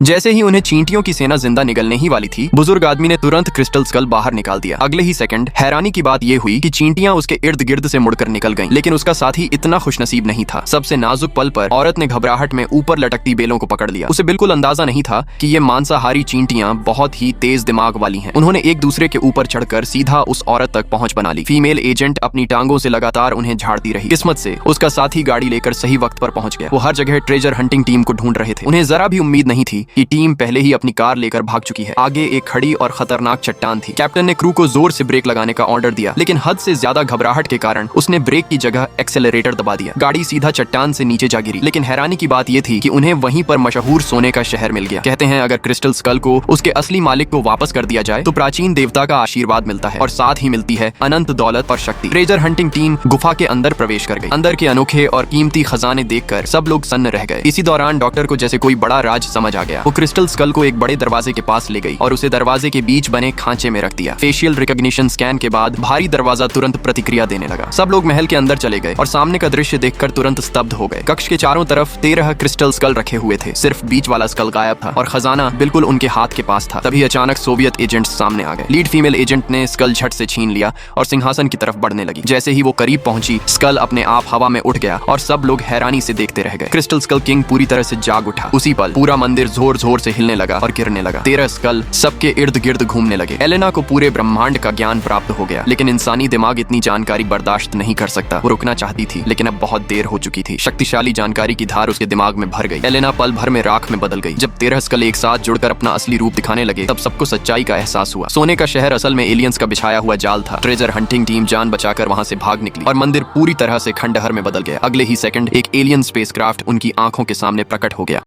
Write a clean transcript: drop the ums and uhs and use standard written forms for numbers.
जैसे ही उन्हें चींटियों की सेना जिंदा निकलने ही वाली थी, बुजुर्ग आदमी ने तुरंत क्रिस्टल स्कल बाहर निकाल दिया। अगले ही सेकंड हैरानी की बात यह हुई कि चींटियां उसके इर्द गिर्द से मुड़कर निकल गईं, लेकिन उसका साथी इतना खुशनसीब नहीं था। सबसे नाजुक पल पर औरत ने घबराहट में ऊपर लटकती बेलों को पकड़ लिया। उसे बिल्कुल अंदाजा नहीं था कि ये मांसाहारी चींटियां बहुत ही तेज दिमाग वाली हैं। उन्होंने एक दूसरे के ऊपर चढ़कर सीधा उस औरत तक पहुंच बना ली। फीमेल एजेंट अपनी टांगों से लगातार उन्हें झाड़ती रही। किस्मत से उसका साथी गाड़ी लेकर सही वक्त पर पहुंच गया। वो हर जगह ट्रेजर हंटिंग टीम को ढूंढ रहे थे। उन्हें जरा भी उम्मीद नहीं थी कि टीम पहले ही अपनी कार लेकर भाग चुकी है। आगे एक खड़ी और खतरनाक चट्टान थी। कैप्टन ने क्रू को जोर से ब्रेक लगाने का ऑर्डर दिया, लेकिन हद से ज्यादा घबराहट के कारण उसने ब्रेक की जगह एक्सेलरेटर दबा दिया। गाड़ी सीधा चट्टान से नीचे जा गिरी। लेकिन हैरानी की बात यह थी कि उन्हें वहीं पर मशहूर सोने का शहर मिल गया। कहते हैं अगर क्रिस्टल स्कल को उसके असली मालिक को वापस कर दिया जाए तो प्राचीन देवता का आशीर्वाद मिलता है और साथ ही मिलती है अनंत दौलत और शक्ति। ट्रेजर हंटिंग टीम गुफा के अंदर प्रवेश कर गई। अंदर के अनोखे और कीमती खजाने देखकर सब लोग सन्न रह गए। इसी दौरान डॉक्टर को जैसे कोई बड़ा राज समझ आ गया। वो क्रिस्टल स्कल को एक बड़े दरवाजे के पास ले गई और उसे दरवाजे के बीच बने खांचे में रख दिया। फेशियल रिकॉग्निशन स्कैन के बाद भारी दरवाजा तुरंत प्रतिक्रिया देने लगा। सब लोग महल के अंदर चले गए और सामने का दृश्य देखकर तुरंत स्तब्ध हो गए। कक्ष के चारों तरफ 13 क्रिस्टल स्कल रखे हुए थे। सिर्फ बीच वाला स्कल गायब था और खजाना बिल्कुल उनके हाथ के पास था। तभी अचानक सोवियत एजेंट्स सामने आ गए। लीड फीमेल एजेंट ने स्कल झट से छीन लिया और सिंहासन की तरफ बढ़ने लगी। जैसे ही वो करीब पहुंची, स्कल अपने आप हवा में उठ गया और सब लोग हैरानी से देखते रह गए। क्रिस्टल स्कल किंग पूरी तरह से जाग उठा। उसी पल पूरा मंदिर जोर जोर से हिलने लगा और गिरने लगा। 13 स्कल सबके इर्द गिर्द घूमने लगे। एलेना को पूरे ब्रह्मांड का ज्ञान प्राप्त हो गया, लेकिन इंसानी दिमाग इतनी जानकारी बर्दाश्त नहीं कर सकता। वो रुकना चाहती थी, लेकिन अब बहुत देर हो चुकी थी। शक्तिशाली जानकारी की धार उसके दिमाग में भर गई। एलेना पल भर में राख में बदल गई। जब 13 स्कल एक साथ जुड़कर अपना असली रूप दिखाने लगे, तब सबको सच्चाई का एहसास हुआ। सोने का शहर असल में एलियंस का बिछाया हुआ जाल था। ट्रेजर हंटिंग टीम जान बचाकर वहां से भाग निकली और मंदिर पूरी तरह से खंडहर में बदल गया। अगले ही सेकंड एक एलियन स्पेसक्राफ्ट उनकी आंखों के सामने प्रकट हो गया।